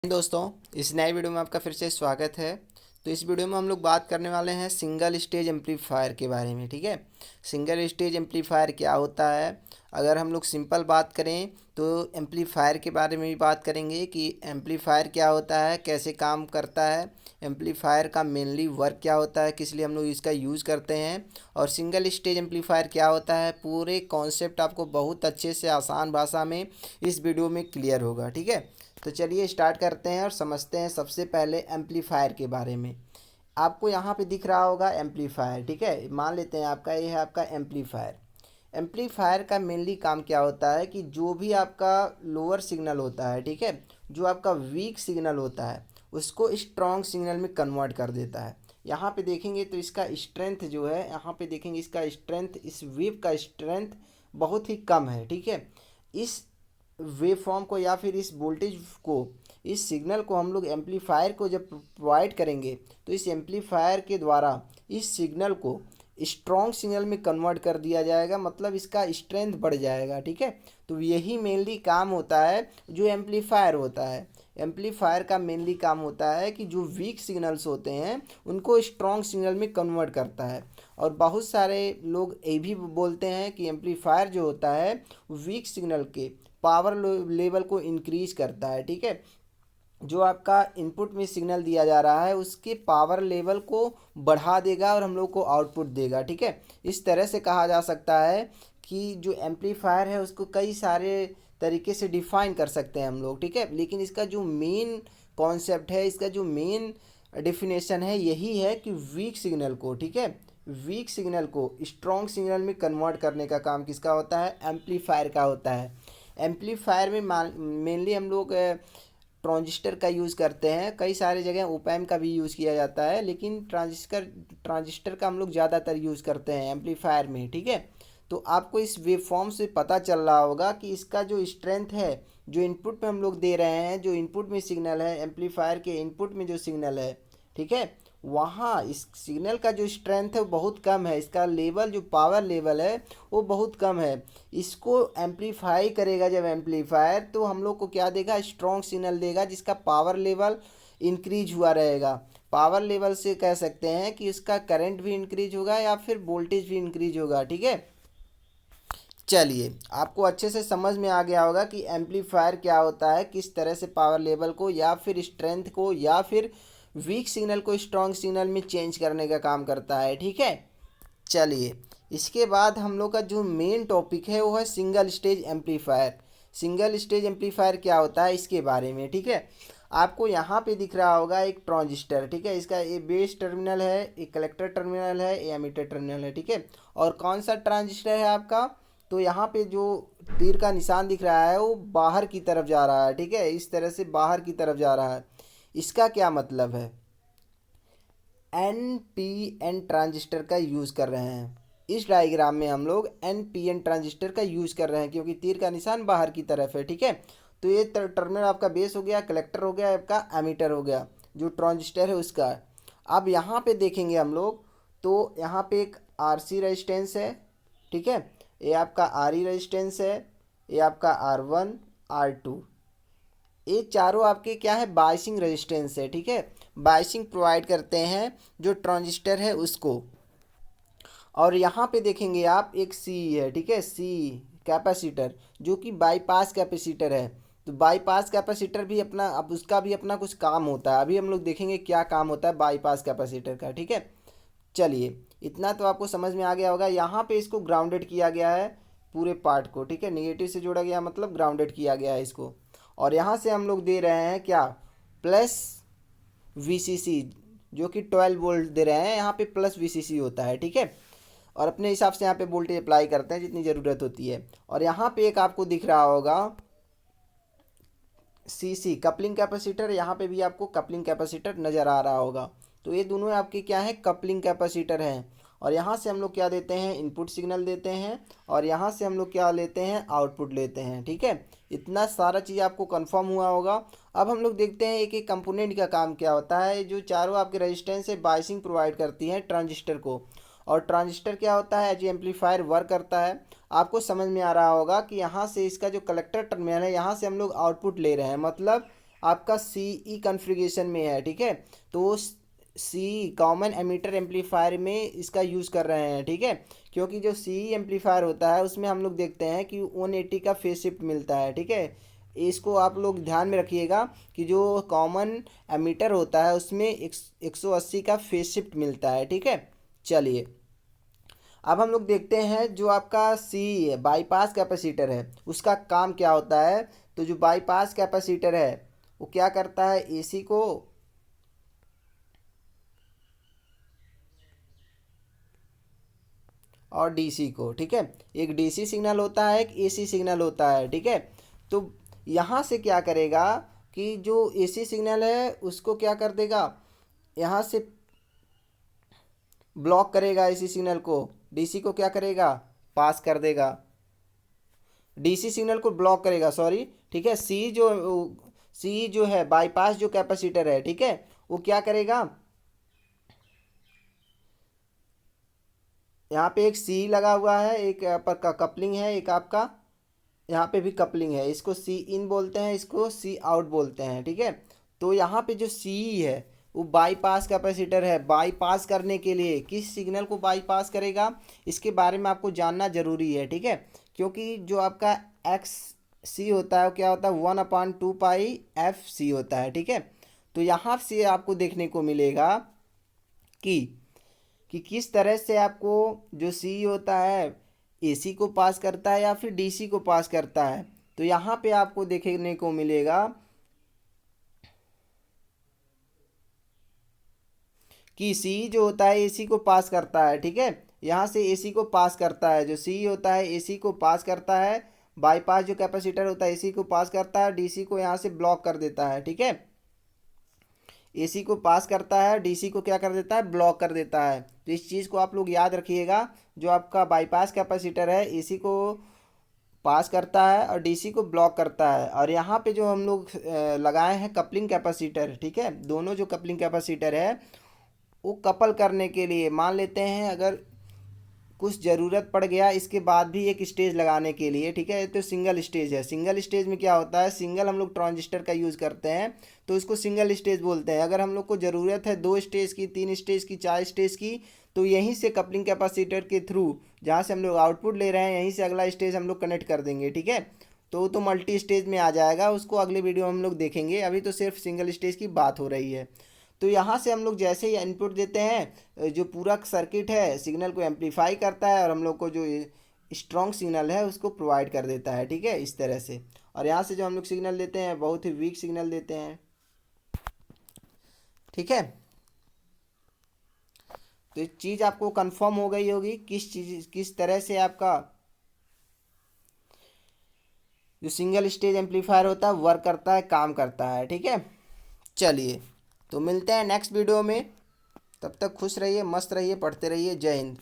दोस्तों, इस नए वीडियो में आपका फिर से स्वागत है। तो इस वीडियो में हम लोग बात करने वाले हैं सिंगल स्टेज एम्पलीफायर के बारे में। ठीक है, सिंगल स्टेज एम्पलीफायर क्या होता है। अगर हम लोग सिंपल बात करें तो एम्पलीफायर के बारे में भी बात करेंगे कि एम्पलीफायर क्या होता है, कैसे काम करता है, एम्पलीफायर का मेनली वर्क क्या होता है, किस लिए हम लोग इसका यूज़ करते हैं, और सिंगल स्टेज एम्पलीफायर क्या होता है। पूरे कॉन्सेप्ट आपको बहुत अच्छे से आसान भाषा में इस वीडियो में क्लियर होगा। ठीक है, तो चलिए स्टार्ट करते हैं और समझते हैं सबसे पहले एम्पलीफायर के बारे में। आपको यहाँ पे दिख रहा होगा एम्पलीफायर। ठीक है, मान लेते हैं आपका ये है आपका एम्पलीफायर। एम्पलीफायर का मेनली काम क्या होता है कि जो भी आपका लोअर सिग्नल होता है, ठीक है, जो आपका वीक सिग्नल होता है उसको स्ट्रॉन्ग सिग्नल में कन्वर्ट कर देता है। यहाँ पे देखेंगे तो इसका स्ट्रेंथ जो है, यहाँ पे देखेंगे इसका स्ट्रेंथ, इस वेव का स्ट्रेंथ बहुत ही कम है। ठीक है, इस वेव फॉर्म को या फिर इस वोल्टेज को, इस सिग्नल को हम लोग एम्पलीफायर को जब प्रोवाइड करेंगे तो इस एम्पलीफायर के द्वारा इस सिग्नल को स्ट्रॉन्ग सिग्नल में कन्वर्ट कर दिया जाएगा, मतलब इसका स्ट्रेंथ बढ़ जाएगा। ठीक है, तो यही मेनली काम होता है जो एम्पलीफायर होता है। एम्पलीफायर का मेनली काम होता है कि जो वीक सिग्नल्स होते हैं उनको स्ट्रॉन्ग सिग्नल में कन्वर्ट करता है। और बहुत सारे लोग ये भी बोलते हैं कि एम्पलीफायर जो होता है वीक सिग्नल के पावर लेवल को इंक्रीज करता है। ठीक है, जो आपका इनपुट में सिग्नल दिया जा रहा है उसके पावर लेवल को बढ़ा देगा और हम लोग को आउटपुट देगा। ठीक है, इस तरह से कहा जा सकता है कि जो एम्पलीफायर है उसको कई सारे तरीके से डिफाइन कर सकते हैं हम लोग। ठीक है, लेकिन इसका जो मेन कॉन्सेप्ट है, इसका जो मेन डिफिनेशन है यही है कि वीक सिग्नल को, ठीक है, वीक सिग्नल को स्ट्रॉन्ग सिग्नल में कन्वर्ट करने का काम किसका होता है, एम्पलीफायर का होता है। एम्पलीफायर में मेनली हम लोग ट्रांजिस्टर का यूज़ करते हैं। कई सारे जगह ओपैम का भी यूज़ किया जाता है, लेकिन ट्रांजिस्टर का हम लोग ज़्यादातर यूज़ करते हैं एम्पलीफायर में। ठीक है, तो आपको इस वेवफॉर्म से पता चल रहा होगा कि इसका जो स्ट्रेंथ है, जो इनपुट में हम लोग दे रहे हैं, जो इनपुट में सिग्नल है, एम्पलीफायर के इनपुट में जो सिग्नल है, ठीक है, वहाँ इस सिग्नल का जो स्ट्रेंथ है वो बहुत कम है। इसका लेवल, जो पावर लेवल है वो बहुत कम है। इसको एम्पलीफाई करेगा जब एम्पलीफायर, तो हम लोग को क्या देगा, स्ट्रॉन्ग सिग्नल देगा जिसका पावर लेवल इंक्रीज हुआ रहेगा। पावर लेवल से कह सकते हैं कि इसका करंट भी इंक्रीज होगा या फिर वोल्टेज भी इंक्रीज होगा। ठीक है, चलिए आपको अच्छे से समझ में आ गया होगा कि एम्पलीफायर क्या होता है, किस तरह से पावर लेवल को या फिर स्ट्रेंथ को या फिर वीक सिग्नल को स्ट्रॉन्ग सिग्नल में चेंज करने का काम करता है। ठीक है, चलिए इसके बाद हम लोग का जो मेन टॉपिक है वो है single stage amplifier. Single stage amplifier क्या होता है इसके बारे में। ठीक है, आपको यहाँ पे दिख रहा होगा एक ट्रांजिस्टर। ठीक है, इसका ये बेस टर्मिनल है, एक कलेक्टर टर्मिनल है, ये एमीटर टर्मिनल है। ठीक है, और कौन सा ट्रांजिस्टर है आपका, तो यहाँ पे जो तीर का निशान दिख रहा है वो बाहर की तरफ जा रहा है। ठीक है, इस तरह से बाहर की तरफ जा रहा है। इसका क्या मतलब है, एन पी एन ट्रांजिस्टर का यूज़ कर रहे हैं। इस डायग्राम में हम लोग एन पी एन ट्रांजिस्टर का यूज़ कर रहे हैं क्योंकि तीर का निशान बाहर की तरफ है। ठीक है, तो ये टर्मिनल आपका बेस हो गया, कलेक्टर हो गया, आपका एमीटर हो गया, जो ट्रांजिस्टर है उसका। अब यहाँ पे देखेंगे हम लोग तो यहाँ पे एक आर सी रेजिस्टेंस है। ठीक है, ये आपका आर ई रेजिस्टेंस है, ये आपका आर वन, आर टू, ये चारों आपके क्या है, बायसिंग रेजिस्टेंस है। ठीक है, बायसिंग प्रोवाइड करते हैं जो ट्रांजिस्टर है उसको। और यहाँ पे देखेंगे आप एक सी है। ठीक है, सी कैपेसिटर, जो कि बाईपास कैपेसिटर है। तो बाईपास कैपेसिटर भी अपना, अब उसका भी अपना कुछ काम होता है। अभी हम लोग देखेंगे क्या काम होता है बाईपास कैपेसिटर का। ठीक है, चलिए इतना तो आपको समझ में आ गया होगा। यहाँ पे इसको ग्राउंडेड किया गया है पूरे पार्ट को। ठीक है, निगेटिव से जोड़ा गया मतलब ग्राउंडेड किया गया है इसको। और यहाँ से हम लोग दे रहे हैं क्या, प्लस वीसीसी, जो कि 12 वोल्ट दे रहे हैं। यहाँ पे प्लस वीसीसी होता है। ठीक है, और अपने हिसाब से यहाँ पे वोल्टेज अप्लाई करते हैं जितनी ज़रूरत होती है। और यहाँ पे एक आपको दिख रहा होगा सीसी कपलिंग कैपेसिटर, यहाँ पे भी आपको कपलिंग कैपेसिटर नज़र आ रहा होगा। तो ये दोनों आपके क्या है, कपलिंग कैपेसिटर हैं। और यहाँ से हम लोग क्या देते हैं, इनपुट सिग्नल देते हैं, और यहाँ से हम लोग क्या लेते हैं, आउटपुट लेते हैं। ठीक है, इतना सारा चीज़ आपको कंफर्म हुआ होगा। अब हम लोग देखते हैं एक एक कंपोनेंट का काम क्या होता है। जो चारों आपके रेजिस्टेंस से बाइसिंग प्रोवाइड करती हैं ट्रांजिस्टर को। और ट्रांजिस्टर क्या होता है, एज एम्पलीफायर वर्क करता है। आपको समझ में आ रहा होगा कि यहाँ से इसका जो कलेक्टर टर्मिनल है, यहाँ से हम लोग आउटपुट ले रहे हैं, मतलब आपका CE कॉन्फ़िगरेशन में है, ठीक है। तो CE कॉमन एमिटर एम्पलीफायर में इसका यूज़ कर रहे हैं, ठीक है। क्योंकि जो CE एम्पलीफायर होता है उसमें हम लोग देखते हैं कि 180 का फेज शिफ्ट मिलता है, ठीक है। इसको आप लोग ध्यान में रखिएगा कि जो कॉमन एमीटर होता है उसमें 180 का फेज शिफ्ट मिलता है, ठीक है। चलिए अब हम लोग देखते हैं जो आपका CE है, बाईपास कैपेसिटर है, उसका काम क्या होता है। तो जो बाईपास कैपेसिटर है वो क्या करता है, AC को और DC को, ठीक है। एक DC सिग्नल होता है, एक AC सिग्नल होता है, ठीक है। तो यहाँ से क्या करेगा कि जो AC सिग्नल है उसको क्या कर देगा, यहाँ से ब्लॉक करेगा AC सिग्नल को, DC को क्या करेगा, पास कर देगा। DC सिग्नल को ब्लॉक करेगा, सॉरी, ठीक है। सी जो है बाईपास जो कैपेसिटर है, ठीक है, वो क्या करेगा, यहाँ पे एक सी लगा हुआ है, एक यहाँ पर का कपलिंग है, एक आपका यहाँ पे भी कपलिंग है। इसको सी इन बोलते हैं, इसको सी आउट बोलते हैं, ठीक है। तो यहाँ पे जो सी है वो बाईपास कैपेसिटर है। बाईपास करने के लिए किस सिग्नल को बाईपास करेगा, इसके बारे में आपको जानना ज़रूरी है, ठीक है। क्योंकि जो आपका एक्स सी होता है वो क्या होता है, 1/2 पाई एफ सी होता है, ठीक है। तो यहाँ से आपको देखने को मिलेगा कि किस तरह से आपको जो सी होता है AC को पास करता है या फिर DC को पास करता है। तो यहाँ पे आपको देखने को मिलेगा कि C जो होता है AC को पास करता है, ठीक है। यहाँ से AC को पास करता है, जो C होता है AC को पास करता है। बाईपास जो कैपेसिटर होता है AC को पास करता है, DC को यहाँ से ब्लॉक कर देता है, ठीक है। AC को पास करता है, DC को क्या कर देता है, ब्लॉक कर देता है। तो इस चीज़ को आप लोग याद रखिएगा। जो आपका बाईपास कैपेसिटर है AC को पास करता है और DC को ब्लॉक करता है। और यहाँ पे जो हम लोग लगाए हैं कपलिंग कैपेसिटर, ठीक है, दोनों जो कपलिंग कैपेसिटर है वो कपल करने के लिए, मान लेते हैं अगर कुछ ज़रूरत पड़ गया इसके बाद भी एक स्टेज लगाने के लिए, ठीक है। तो सिंगल स्टेज है, सिंगल स्टेज में क्या होता है, सिंगल हम लोग ट्रांजिस्टर का यूज़ करते हैं तो इसको सिंगल स्टेज बोलते हैं। अगर हम लोग को ज़रूरत है 2 स्टेज की, 3 स्टेज की, 4 स्टेज की, तो यहीं से कपलिंग कैपेसिटर के थ्रू जहाँ से हम लोग आउटपुट ले रहे हैं यहीं से अगला स्टेज हम लोग कनेक्ट कर देंगे, ठीक है। तो वो तो मल्टी स्टेज में आ जाएगा, उसको अगले वीडियो में हम लोग देखेंगे, अभी तो सिर्फ सिंगल स्टेज की बात हो रही है। तो यहाँ से हम लोग जैसे ही इनपुट देते हैं जो पूरा सर्किट है सिग्नल को एम्पलीफाई करता है और हम लोग को जो स्ट्रॉन्ग सिग्नल है उसको प्रोवाइड कर देता है, ठीक है, इस तरह से। और यहाँ से जो हम लोग सिग्नल देते हैं बहुत ही वीक सिग्नल देते हैं, ठीक है। तो एक चीज़ आपको कंफर्म हो गई होगी किस तरह से आपका जो सिंगल स्टेज एम्पलीफायर होता है वर्क करता है, काम करता है, ठीक है। चलिए तो मिलते हैं नेक्स्ट वीडियो में, तब तक खुश रहिए, मस्त रहिए, पढ़ते रहिए। जय हिंद।